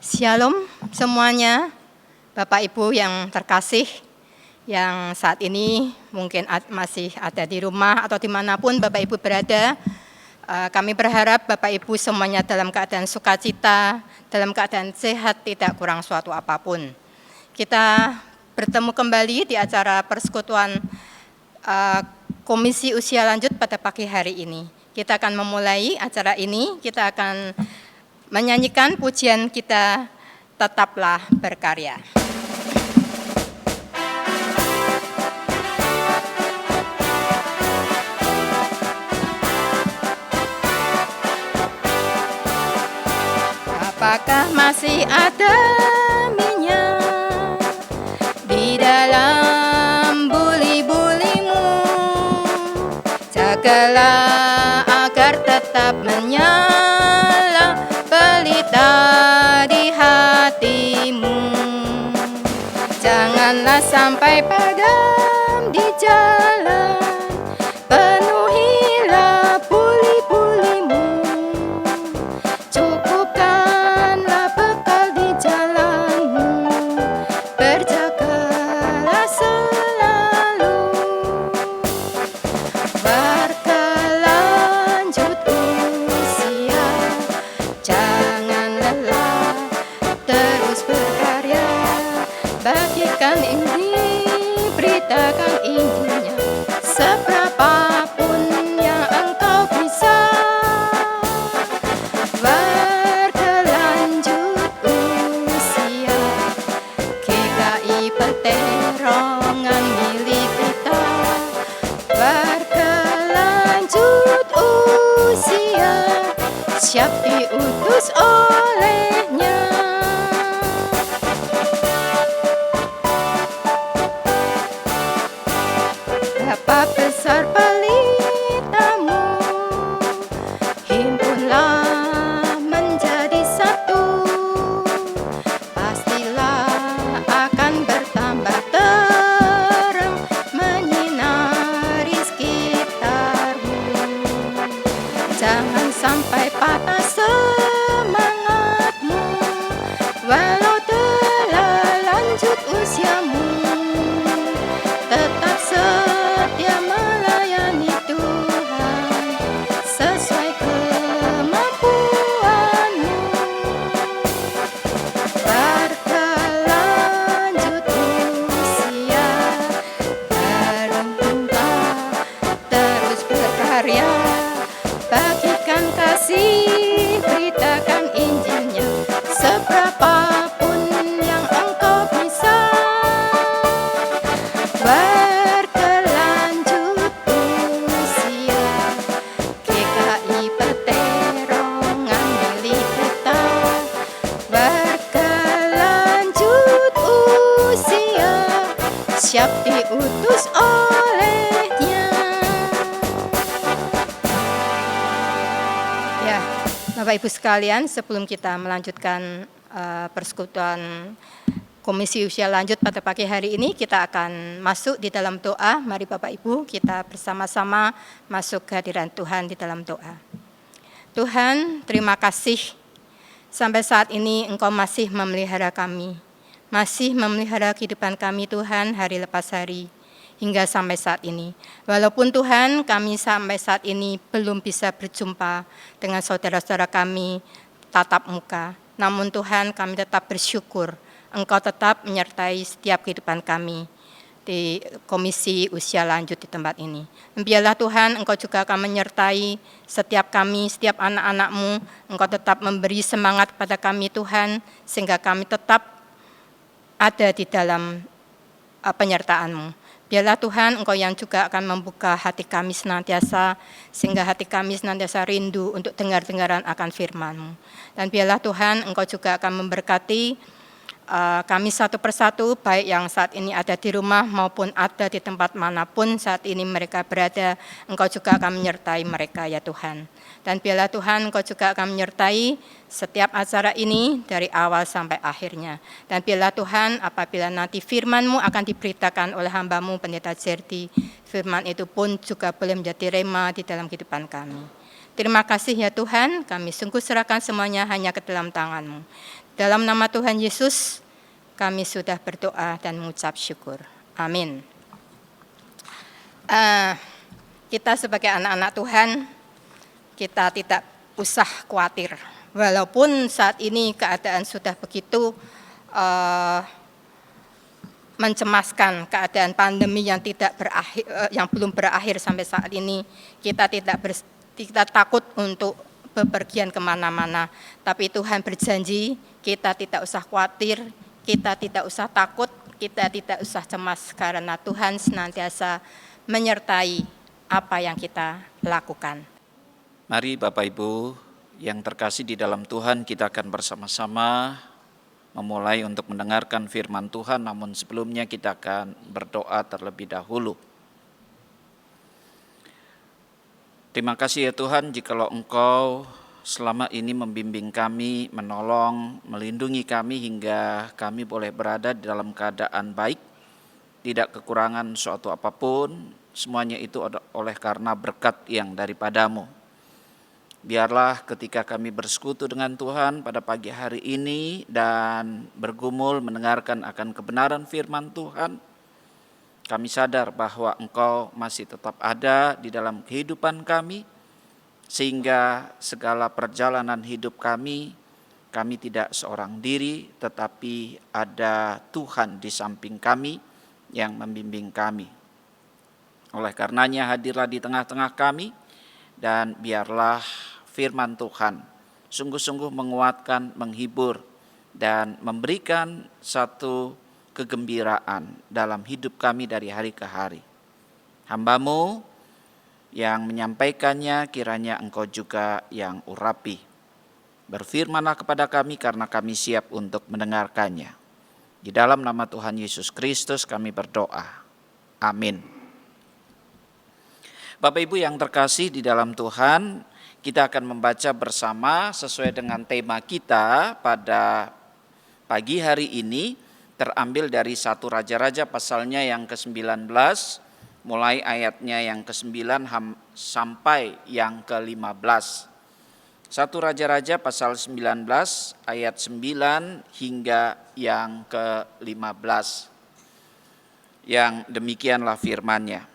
Shalom semuanya, Bapak Ibu yang terkasih, yang saat ini mungkin masih ada di rumah atau dimanapun Bapak Ibu berada. Kami berharap Bapak Ibu semuanya dalam keadaan sukacita, dalam keadaan sehat, tidak kurang suatu apapun. Kita bertemu kembali di acara persekutuan Komisi Usia Lanjut pada pagi hari ini. Kita akan memulai acara ini, kita akan menyanyikan pujian kita, Tetaplah Berkarya. Apakah masih ada minyak di dalam buli-bulimu? Jagalah agar tetap menyala pelita di hatimu. Janganlah sampai padam di jalan, penuhilah buli-bulimu. Cukupkanlah bekal di jalanmu, berjagalah selalu. Berkelanjut usia, jangan lelah, terus berkarya. Bagikan Injil, beritakan Injilnya, seberapapun yang engkau bisa. Berkelanjut usia, GKI Peterongan milik kita. Berkelanjut usia, siap diutus olehnya. Betapa besar pelitamu, himpunlah menjadi satu. Pastilah akan bertambah terang, menyinari sekitarmu. Jangan sampai patah semangatmu, walau telah lanjut usiamu. Tetap setia melayani Tuhan sesuai kemampuanmu. Berkelanjut usia, beruntunglah, terus berkarya. Bagikan kasih, beritakan Injilnya, seberapapun yang engkau bisa. Berkelanjut usia, GKI Peterongan milik kita. Berkelanjut usia, siap diutus olehnya. Ya, Bapak Ibu sekalian, sebelum kita melanjutkan persekutuan Komisi Usia Lanjut pada pagi hari ini, kita akan masuk di dalam doa. Mari Bapak Ibu, kita bersama-sama masuk ke hadirat Tuhan di dalam doa. Tuhan, terima kasih sampai saat ini Engkau masih memelihara kami, masih memelihara kehidupan kami Tuhan hari lepas hari hingga sampai saat ini. Walaupun Tuhan kami sampai saat ini belum bisa berjumpa dengan saudara-saudara kami tatap muka, namun Tuhan kami tetap bersyukur Engkau tetap menyertai setiap kehidupan kami di Komisi Usia Lanjut di tempat ini. Biarlah Tuhan Engkau juga akan menyertai setiap kami, setiap anak-anak-Mu. Engkau tetap memberi semangat kepada kami Tuhan, sehingga kami tetap ada di dalam penyertaan-Mu. Biarlah Tuhan Engkau yang juga akan membuka hati kami senantiasa, sehingga hati kami senantiasa rindu untuk dengar-dengaran akan firman-Mu. Dan biarlah Tuhan Engkau juga akan memberkati kami satu persatu, baik yang saat ini ada di rumah maupun ada di tempat manapun saat ini mereka berada. Engkau juga akan menyertai mereka ya Tuhan. Dan biarlah Tuhan Engkau juga akan menyertai setiap acara ini dari awal sampai akhirnya. Dan biarlah Tuhan apabila nanti firman-Mu akan diberitakan oleh hamba-Mu Pendeta Jerdi, firman itu pun juga boleh menjadi rema di dalam kehidupan kami. Terima kasih ya Tuhan, kami sungguh serahkan semuanya hanya ke dalam tangan-Mu. Dalam nama Tuhan Yesus, kami sudah berdoa dan mengucap syukur. Amin. Kita sebagai anak-anak Tuhan, kita tidak usah khawatir. Walaupun saat ini keadaan sudah begitu mencemaskan, keadaan pandemi yang tidak berakhir, yang belum berakhir sampai saat ini, kita kita takut untuk bepergian kemana-mana. Tapi Tuhan berjanji, kita tidak usah khawatir, kita tidak usah takut, kita tidak usah cemas, karena Tuhan senantiasa menyertai apa yang kita lakukan. Mari Bapak Ibu yang terkasih di dalam Tuhan, kita akan bersama-sama memulai untuk mendengarkan firman Tuhan, namun sebelumnya kita akan berdoa terlebih dahulu. Terima kasih ya Tuhan, jikalau Engkau selama ini membimbing kami, menolong, melindungi kami hingga kami boleh berada di dalam keadaan baik, tidak kekurangan suatu apapun, semuanya itu oleh karena berkat yang daripadamu. Biarlah ketika kami bersekutu dengan Tuhan pada pagi hari ini dan bergumul mendengarkan akan kebenaran firman Tuhan, kami sadar bahwa Engkau masih tetap ada di dalam kehidupan kami, sehingga segala perjalanan hidup kami tidak seorang diri, tetapi ada Tuhan di samping kami yang membimbing kami. Oleh karenanya hadirlah di tengah-tengah kami, dan biarlah firman Tuhan sungguh-sungguh menguatkan, menghibur, dan memberikan satu kegembiraan dalam hidup kami dari hari ke hari. Hamba-Mu yang menyampaikannya kiranya Engkau juga yang urapi. Berfirmanlah kepada kami karena kami siap untuk mendengarkannya. Di dalam nama Tuhan Yesus Kristus kami berdoa. Amin. Bapak Ibu yang terkasih di dalam Tuhan, kita akan membaca bersama sesuai dengan tema kita pada pagi hari ini, terambil dari 1 Raja-Raja pasalnya yang ke-19, mulai ayatnya yang ke-9 sampai yang ke-15. 1 Raja-Raja pasal 19 ayat 9 hingga yang ke-15. Yang demikianlah firman-Nya.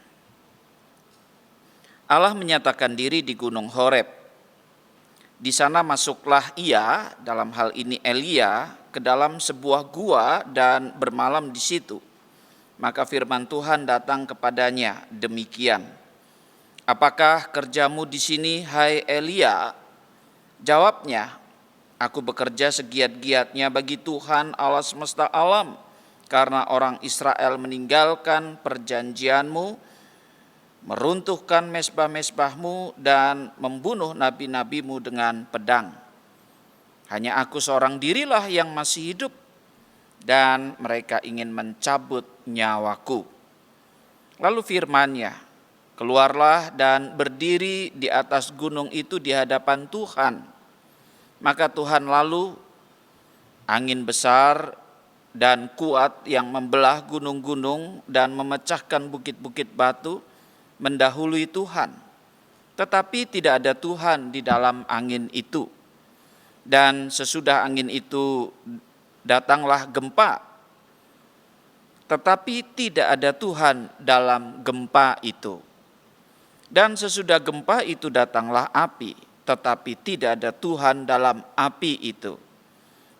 Allah menyatakan diri di Gunung Horeb. Di sana masuklah ia, dalam hal ini Elia, ke dalam sebuah gua dan bermalam di situ. Maka firman Tuhan datang kepadanya demikian. Apakah kerjamu di sini, hai Elia? Jawabnya, aku bekerja segiat-giatnya bagi Tuhan Allah semesta alam, karena orang Israel meninggalkan perjanjianmu, meruntuhkan mezbah-mezbahmu dan membunuh nabi-nabimu dengan pedang. Hanya aku seorang dirilah yang masih hidup, dan mereka ingin mencabut nyawaku. Lalu firman-Nya, keluarlah dan berdiri di atas gunung itu di hadapan Tuhan. Maka Tuhan lalu angin besar dan kuat yang membelah gunung-gunung dan memecahkan bukit-bukit batu mendahului Tuhan. Tetapi tidak ada Tuhan di dalam angin itu. Dan sesudah angin itu datanglah gempa. Tetapi tidak ada Tuhan dalam gempa itu. Dan sesudah gempa itu datanglah api. Tetapi tidak ada Tuhan dalam api itu.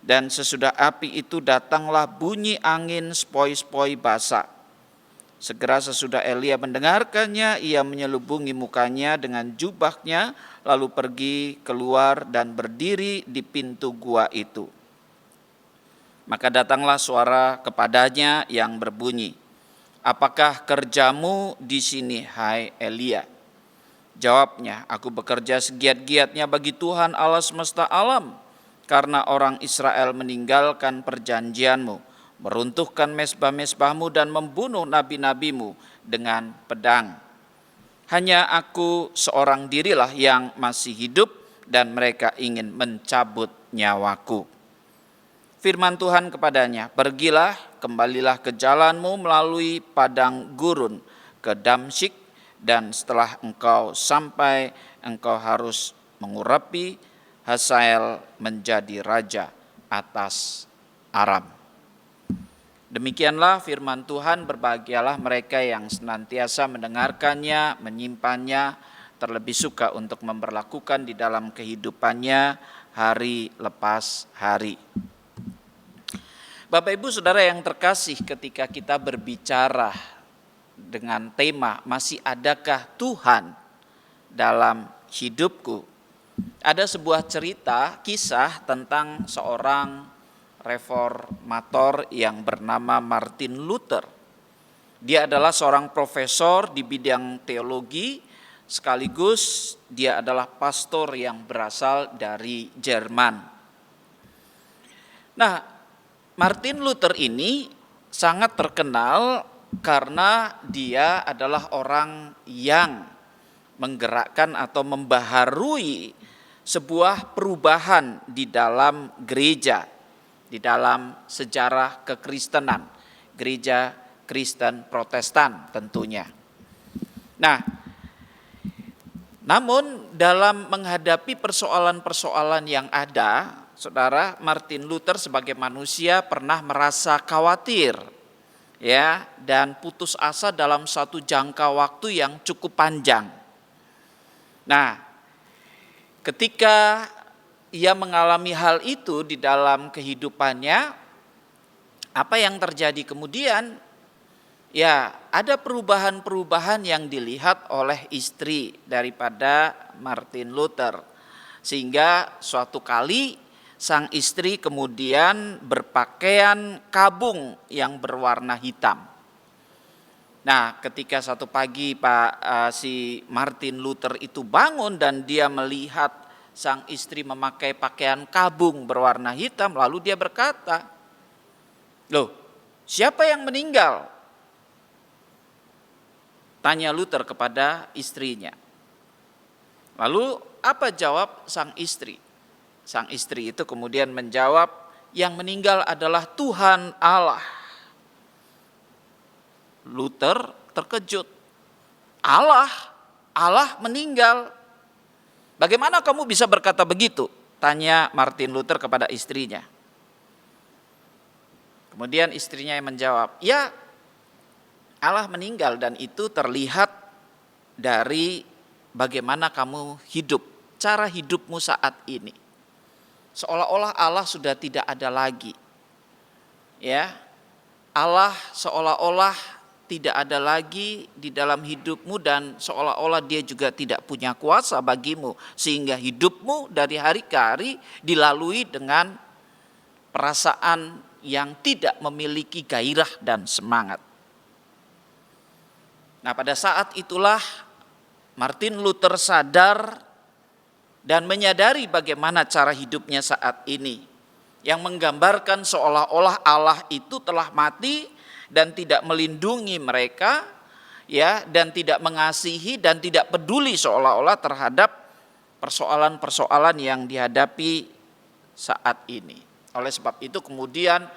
Dan sesudah api itu datanglah bunyi angin sepoi-sepoi basah. Segera sesudah Elia mendengarkannya, ia menyelubungi mukanya dengan jubahnya, lalu pergi keluar dan berdiri di pintu gua itu. Maka datanglah suara kepadanya yang berbunyi, apakah kerjamu di sini, hai Elia? Jawabnya, aku bekerja segiat-giatnya bagi Tuhan Allah semesta alam, karena orang Israel meninggalkan perjanjianmu, meruntuhkan mezbah-mezbahmu dan membunuh nabi-nabimu dengan pedang. Hanya aku seorang dirilah yang masih hidup, dan mereka ingin mencabut nyawaku. Firman Tuhan kepadanya, pergilah, kembalilah ke jalanmu melalui padang gurun ke Damsyik, dan setelah engkau sampai, engkau harus mengurapi Hazael menjadi raja atas Aram. Demikianlah firman Tuhan, berbahagialah mereka yang senantiasa mendengarkannya, menyimpannya, terlebih suka untuk memperlakukan di dalam kehidupannya hari lepas hari. Bapak Ibu Saudara yang terkasih, ketika kita berbicara dengan tema masih adakah Tuhan dalam hidupku, ada sebuah cerita, kisah tentang seorang reformator yang bernama Martin Luther. Dia adalah seorang profesor di bidang teologi, sekaligus dia adalah pastor yang berasal dari Jerman. Nah, Martin Luther ini sangat terkenal karena dia adalah orang yang menggerakkan atau membaharui sebuah perubahan di dalam gereja, di dalam sejarah kekristenan, gereja Kristen Protestan tentunya. Nah, namun dalam menghadapi persoalan-persoalan yang ada, Saudara, Martin Luther sebagai manusia pernah merasa khawatir, ya, dan putus asa dalam satu jangka waktu yang cukup panjang. Nah, ketika ia mengalami hal itu di dalam kehidupannya, apa yang terjadi kemudian? Ya, ada perubahan-perubahan yang dilihat oleh istri daripada Martin Luther. Sehingga suatu kali sang istri kemudian berpakaian kabung yang berwarna hitam. Nah, ketika satu pagi si Martin Luther itu bangun dan dia melihat sang istri memakai pakaian kabung berwarna hitam, lalu dia berkata, "Loh, siapa yang meninggal?" Tanya Luther kepada istrinya. Lalu apa jawab sang istri? Sang istri itu kemudian menjawab, "Yang meninggal adalah Tuhan Allah." Luther terkejut. Allah meninggal. Bagaimana kamu bisa berkata begitu? Tanya Martin Luther kepada istrinya. Kemudian istrinya yang menjawab, "Ya, Allah meninggal dan itu terlihat dari bagaimana kamu hidup, cara hidupmu saat ini. Seolah-olah Allah sudah tidak ada lagi. Ya, Allah seolah-olah tidak ada lagi di dalam hidupmu dan seolah-olah dia juga tidak punya kuasa bagimu. Sehingga hidupmu dari hari ke hari dilalui dengan perasaan yang tidak memiliki gairah dan semangat." Nah, pada saat itulah Martin Luther sadar dan menyadari bagaimana cara hidupnya saat ini. Yang menggambarkan seolah-olah Allah itu telah mati dan tidak melindungi mereka, ya, dan tidak mengasihi dan tidak peduli seolah-olah terhadap persoalan-persoalan yang dihadapi saat ini. Oleh sebab itu kemudian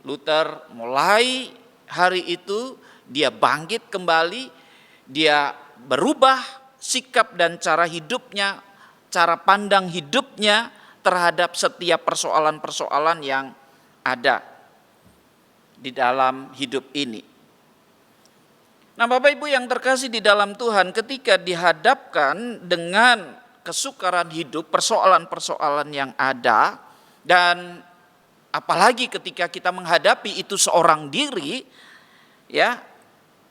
Luther mulai hari itu dia bangkit kembali, dia berubah sikap dan cara hidupnya, cara pandang hidupnya terhadap setiap persoalan-persoalan yang ada di dalam hidup ini. Nah, Bapak Ibu yang terkasih di dalam Tuhan, ketika dihadapkan dengan kesukaran hidup, persoalan-persoalan yang ada, dan apalagi ketika kita menghadapi itu seorang diri, ya,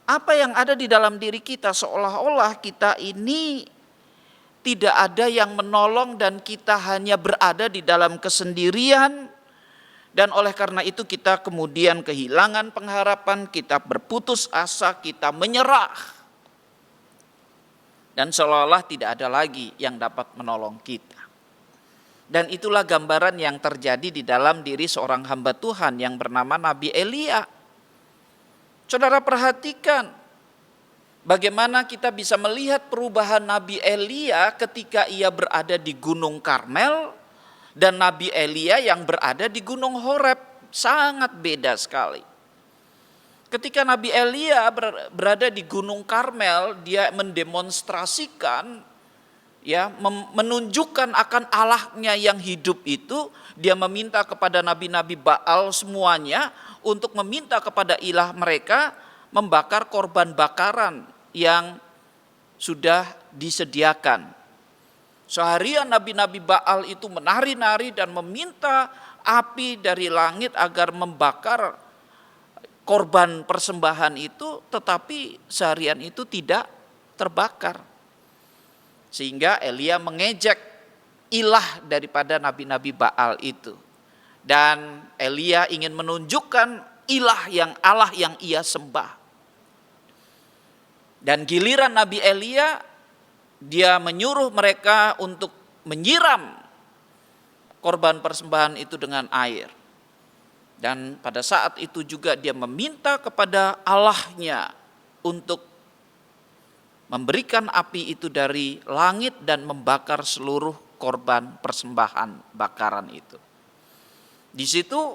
apa yang ada di dalam diri kita seolah-olah kita ini tidak ada yang menolong dan kita hanya berada di dalam kesendirian. Dan oleh karena itu kita kemudian kehilangan pengharapan, kita berputus asa, kita menyerah. Dan seolah-olah tidak ada lagi yang dapat menolong kita. Dan itulah gambaran yang terjadi di dalam diri seorang hamba Tuhan yang bernama Nabi Elia. Saudara perhatikan bagaimana kita bisa melihat perubahan Nabi Elia ketika ia berada di Gunung Karmel. Dan Nabi Elia yang berada di Gunung Horeb, sangat beda sekali. Ketika Nabi Elia berada di Gunung Karmel, dia mendemonstrasikan ya, menunjukkan akan Allahnya yang hidup itu, dia meminta kepada nabi-nabi Baal semuanya untuk meminta kepada ilah mereka membakar korban bakaran yang sudah disediakan. Seharian nabi-nabi Baal itu menari-nari dan meminta api dari langit agar membakar korban persembahan itu, tetapi seharian itu tidak terbakar. Sehingga Elia mengejek ilah daripada nabi-nabi Baal itu. Dan Elia ingin menunjukkan Allah yang ia sembah. Dan giliran Nabi Elia, dia menyuruh mereka untuk menyiram korban persembahan itu dengan air. Dan pada saat itu juga dia meminta kepada Allahnya untuk memberikan api itu dari langit dan membakar seluruh korban persembahan bakaran itu. Di situ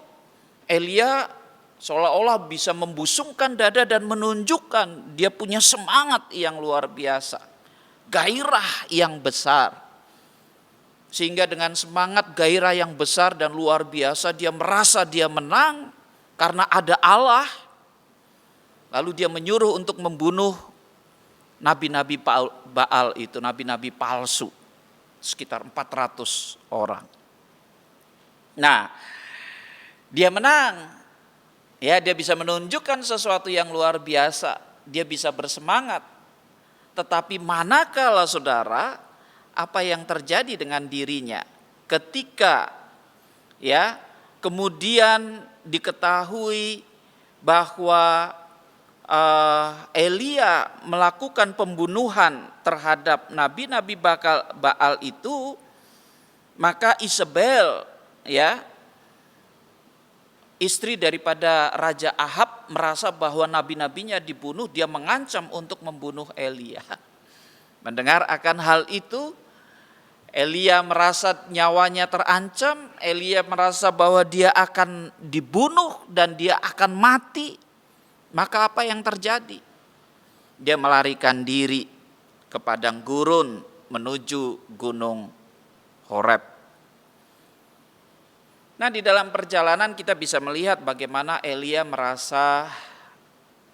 Elia seolah-olah bisa membusungkan dada dan menunjukkan dia punya semangat yang luar biasa, gairah yang besar. Sehingga dengan semangat gairah yang besar dan luar biasa, dia merasa dia menang karena ada Allah. Lalu dia menyuruh untuk membunuh nabi-nabi Baal itu, nabi-nabi palsu, sekitar 400 orang. Nah, dia menang. Ya, dia bisa menunjukkan sesuatu yang luar biasa. Dia bisa bersemangat. Tetapi manakala saudara, apa yang terjadi dengan dirinya ketika ya kemudian diketahui bahwa Elia melakukan pembunuhan terhadap nabi-nabi Baal itu, maka Isabel, ya, istri daripada Raja Ahab, merasa bahwa nabi-nabinya dibunuh, dia mengancam untuk membunuh Elia. Mendengar akan hal itu, Elia merasa nyawanya terancam, Elia merasa bahwa dia akan dibunuh dan dia akan mati. Maka apa yang terjadi? Dia melarikan diri ke padang gurun menuju gunung Horeb. Nah, di dalam perjalanan kita bisa melihat bagaimana Elia merasa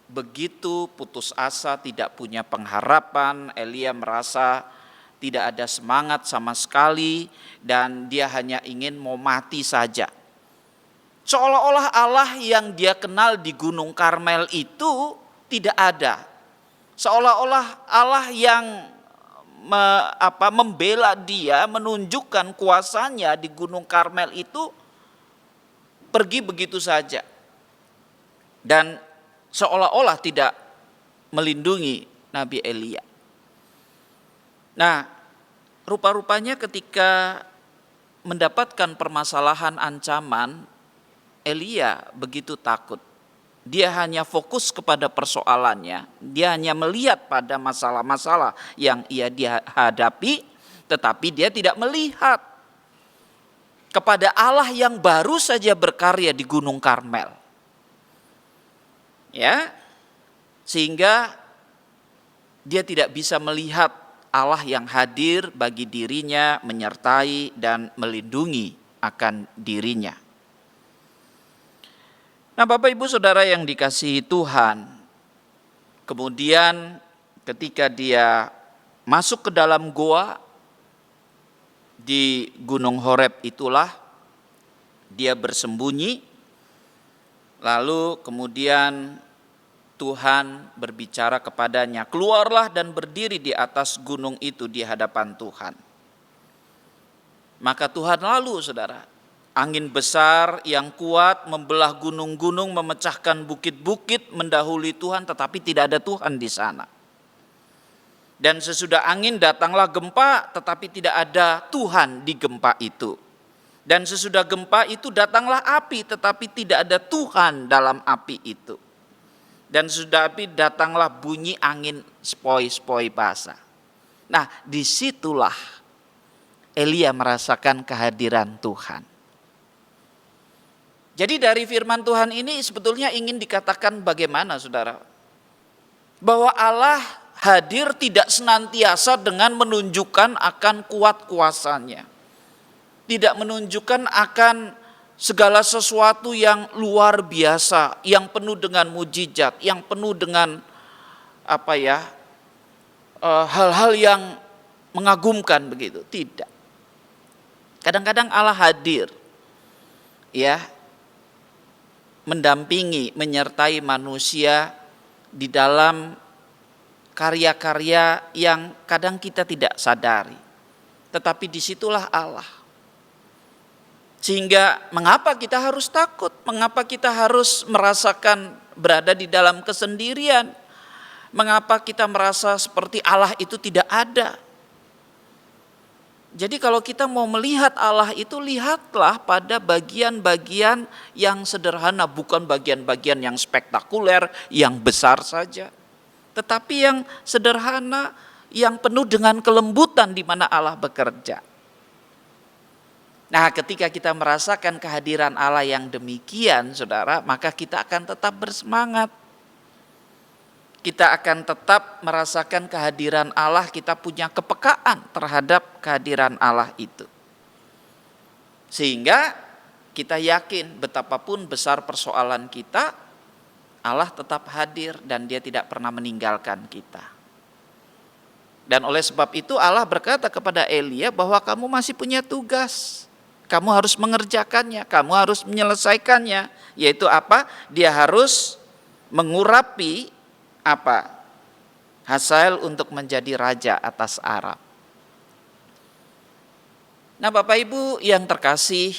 begitu putus asa, tidak punya pengharapan. Elia merasa tidak ada semangat sama sekali dan dia hanya ingin mau mati saja. Seolah-olah Allah yang dia kenal di Gunung Karmel itu tidak ada. Seolah-olah Allah yang membela dia, menunjukkan kuasanya di Gunung Karmel itu pergi begitu saja. Dan seolah-olah tidak melindungi Nabi Elia. Nah, rupa-rupanya ketika mendapatkan permasalahan ancaman, Elia begitu takut. Dia hanya fokus kepada persoalannya. Dia hanya melihat pada masalah-masalah yang ia dihadapi, tetapi dia tidak melihat kepada Allah yang baru saja berkarya di Gunung Karmel. Ya, sehingga dia tidak bisa melihat Allah yang hadir bagi dirinya, menyertai dan melindungi akan dirinya. Nah, Bapak Ibu Saudara yang dikasihi Tuhan, kemudian ketika dia masuk ke dalam goa di Gunung Horeb itulah dia bersembunyi, lalu kemudian Tuhan berbicara kepadanya, keluarlah dan berdiri di atas gunung itu di hadapan Tuhan. Maka Tuhan lalu, saudara, angin besar yang kuat membelah gunung-gunung, memecahkan bukit-bukit, mendahului Tuhan, tetapi tidak ada Tuhan di sana. Dan sesudah angin datanglah gempa, tetapi tidak ada Tuhan di gempa itu. Dan sesudah gempa itu datanglah api, tetapi tidak ada Tuhan dalam api itu. Dan sesudah api datanglah bunyi angin sepoi-sepoi basah. Nah, disitulah Elia merasakan kehadiran Tuhan. Jadi dari firman Tuhan ini sebetulnya ingin dikatakan bagaimana, saudara? Bahwa Allah hadir tidak senantiasa dengan menunjukkan akan kuat kuasanya. Tidak menunjukkan akan segala sesuatu yang luar biasa, yang penuh dengan mujizat, yang penuh dengan hal-hal yang mengagumkan begitu. Tidak. Kadang-kadang Allah hadir ya, mendampingi, menyertai manusia di dalam karya-karya yang kadang kita tidak sadari. Tetapi disitulah Allah. Sehingga mengapa kita harus takut? Mengapa kita harus merasakan berada di dalam kesendirian? Mengapa kita merasa seperti Allah itu tidak ada? Jadi kalau kita mau melihat Allah itu, lihatlah pada bagian-bagian yang sederhana, bukan bagian-bagian yang spektakuler, yang besar saja. Tetapi yang sederhana, yang penuh dengan kelembutan di mana Allah bekerja. Nah, ketika kita merasakan kehadiran Allah yang demikian, saudara, maka kita akan tetap bersemangat. Kita akan tetap merasakan kehadiran Allah, kita punya kepekaan terhadap kehadiran Allah itu. Sehingga kita yakin betapapun besar persoalan kita, Allah tetap hadir dan Dia tidak pernah meninggalkan kita. Dan oleh sebab itu Allah berkata kepada Elia bahwa kamu masih punya tugas. Kamu harus mengerjakannya, kamu harus menyelesaikannya. Yaitu apa? Dia harus mengurapi Hazael untuk menjadi raja atas Aram. Nah, Bapak Ibu yang terkasih,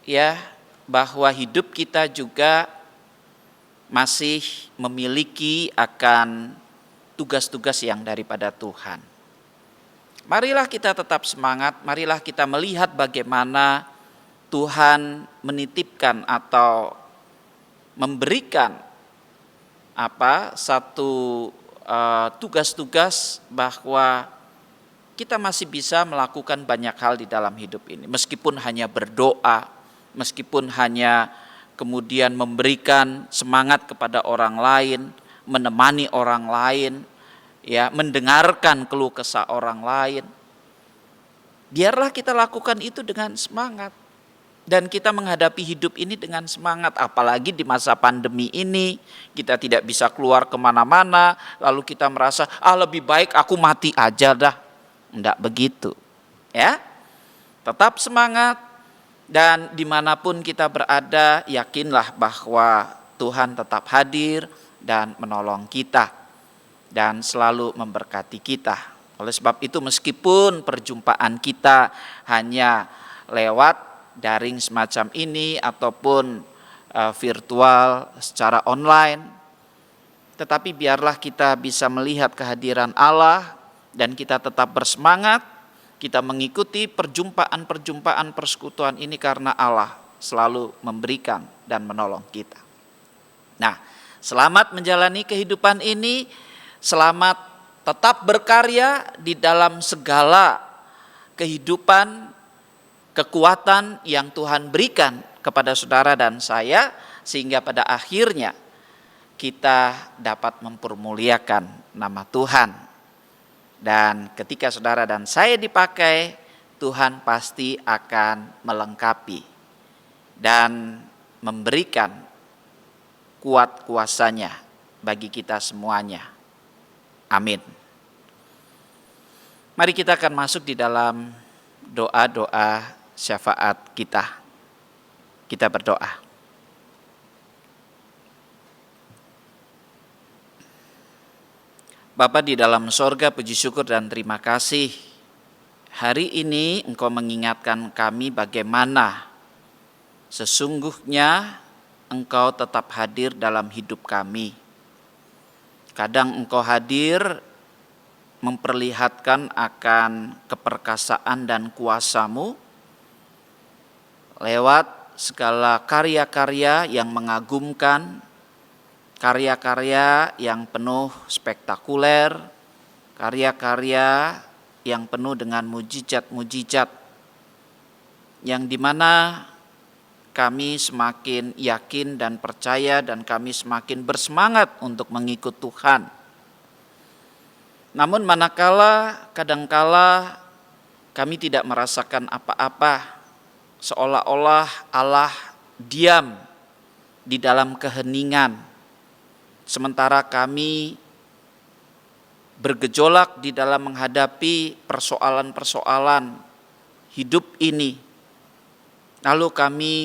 ya, bahwa hidup kita juga masih memiliki akan tugas-tugas yang daripada Tuhan. Marilah kita tetap semangat, marilah kita melihat bagaimana Tuhan menitipkan atau memberikan satu tugas-tugas bahwa kita masih bisa melakukan banyak hal di dalam hidup ini. Meskipun hanya berdoa, meskipun hanya kemudian memberikan semangat kepada orang lain, menemani orang lain, ya, mendengarkan keluh kesah orang lain. Biarlah kita lakukan itu dengan semangat. Dan kita menghadapi hidup ini dengan semangat, apalagi di masa pandemi ini, kita tidak bisa keluar kemana-mana, lalu kita merasa, lebih baik aku mati aja dah. Enggak begitu, ya. Tetap semangat, dan dimanapun kita berada, yakinlah bahwa Tuhan tetap hadir dan menolong kita, dan selalu memberkati kita. Oleh sebab itu, meskipun perjumpaan kita hanya lewat daring semacam ini ataupun virtual secara online, tetapi biarlah kita bisa melihat kehadiran Allah dan kita tetap bersemangat, kita mengikuti perjumpaan-perjumpaan persekutuan ini karena Allah selalu memberikan dan menolong kita. Nah, selamat menjalani kehidupan ini, selamat tetap berkarya di dalam segala kehidupan, kekuatan yang Tuhan berikan kepada saudara dan saya, sehingga pada akhirnya kita dapat mempermuliakan nama Tuhan. Dan ketika saudara dan saya dipakai, Tuhan pasti akan melengkapi dan memberikan kuat kuasanya bagi kita semuanya. Amin. Mari kita akan masuk di dalam doa-doa syafaat kita. Kita berdoa. Bapa di dalam sorga, puji syukur dan terima kasih. Hari ini Engkau mengingatkan kami bagaimana sesungguhnya Engkau tetap hadir dalam hidup kami. Kadang Engkau hadir memperlihatkan akan keperkasaan dan kuasa-Mu lewat segala karya-karya yang mengagumkan, karya-karya yang penuh spektakuler, karya-karya yang penuh dengan mujizat-mujizat, yang dimana kami semakin yakin dan percaya dan kami semakin bersemangat untuk mengikut Tuhan. Namun manakala kadangkala kami tidak merasakan apa-apa, seolah-olah Allah diam di dalam keheningan, sementara kami bergejolak di dalam menghadapi persoalan-persoalan hidup ini. Lalu kami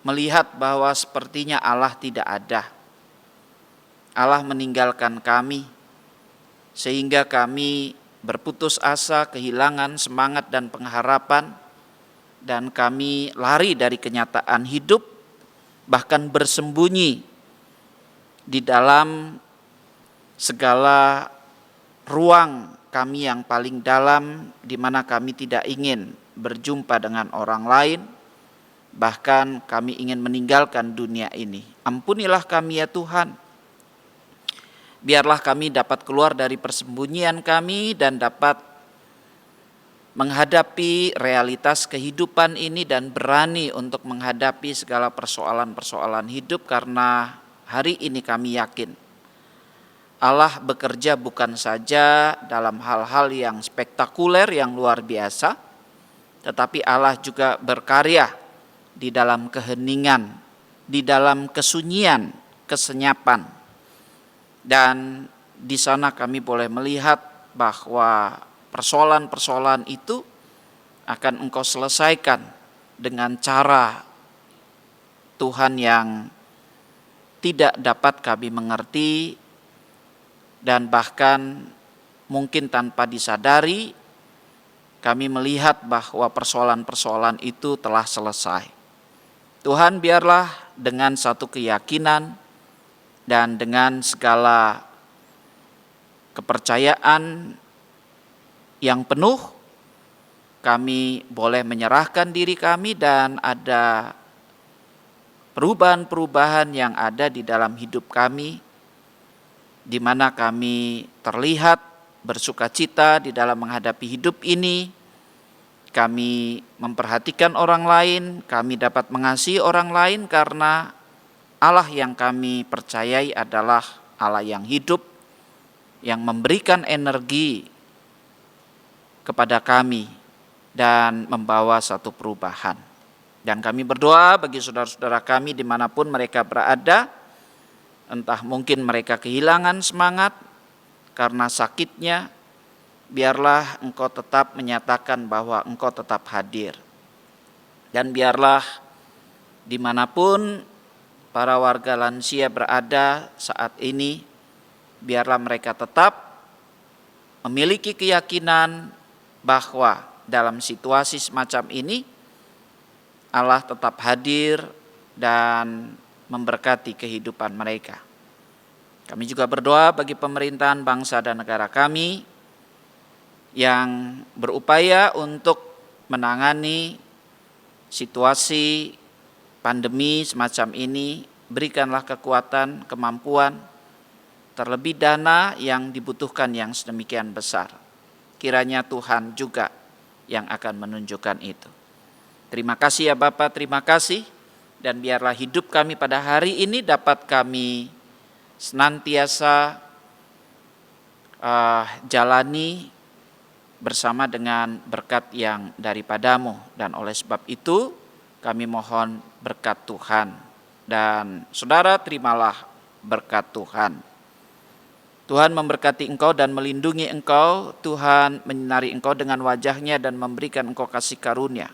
melihat bahwa sepertinya Allah tidak ada. Allah meninggalkan kami, sehingga kami berputus asa, kehilangan semangat dan pengharapan, dan kami lari dari kenyataan hidup, bahkan bersembunyi di dalam segala ruang kami yang paling dalam, di mana kami tidak ingin berjumpa dengan orang lain, bahkan kami ingin meninggalkan dunia ini. Ampunilah kami ya Tuhan. Biarlah kami dapat keluar dari persembunyian kami dan dapat menghadapi realitas kehidupan ini dan berani untuk menghadapi segala persoalan-persoalan hidup, karena hari ini kami yakin Allah bekerja bukan saja dalam hal-hal yang spektakuler, yang luar biasa, tetapi Allah juga berkarya di dalam keheningan, di dalam kesunyian, kesenyapan. Dan di sana kami boleh melihat bahwa persoalan-persoalan itu akan Engkau selesaikan dengan cara Tuhan yang tidak dapat kami mengerti, dan bahkan mungkin tanpa disadari kami melihat bahwa persoalan-persoalan itu telah selesai. Tuhan, biarlah dengan satu keyakinan dan dengan segala kepercayaan yang penuh, kami boleh menyerahkan diri kami, dan ada perubahan-perubahan yang ada di dalam hidup kami, di mana kami terlihat bersukacita di dalam menghadapi hidup ini. Kami memperhatikan orang lain, kami dapat mengasihi orang lain, karena Allah yang kami percayai adalah Allah yang hidup, yang memberikan energi kepada kami dan membawa satu perubahan. Dan kami berdoa bagi saudara-saudara kami dimanapun mereka berada, entah mungkin mereka kehilangan semangat karena sakitnya, biarlah Engkau tetap menyatakan bahwa Engkau tetap hadir. Dan biarlah dimanapun para warga lansia berada saat ini, biarlah mereka tetap memiliki keyakinan bahwa dalam situasi semacam ini Allah tetap hadir dan memberkati kehidupan mereka. Kami juga berdoa bagi pemerintahan bangsa dan negara kami yang berupaya untuk menangani situasi pandemi semacam ini. Berikanlah kekuatan, kemampuan, terlebih dana yang dibutuhkan yang sedemikian besar. Kiranya Tuhan juga yang akan menunjukkan itu. Terima kasih ya Bapa, terima kasih. Dan biarlah hidup kami pada hari ini dapat kami senantiasa jalani bersama dengan berkat yang daripadamu. Dan oleh sebab itu kami mohon berkat Tuhan. Dan saudara, terimalah berkat Tuhan. Tuhan memberkati engkau dan melindungi engkau. Tuhan menyinari engkau dengan wajahnya dan memberikan engkau kasih karunia.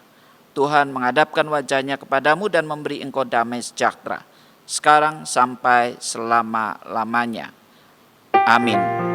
Tuhan menghadapkan wajahnya kepadamu dan memberi engkau damai sejahtera, sekarang sampai selama-lamanya. Amin.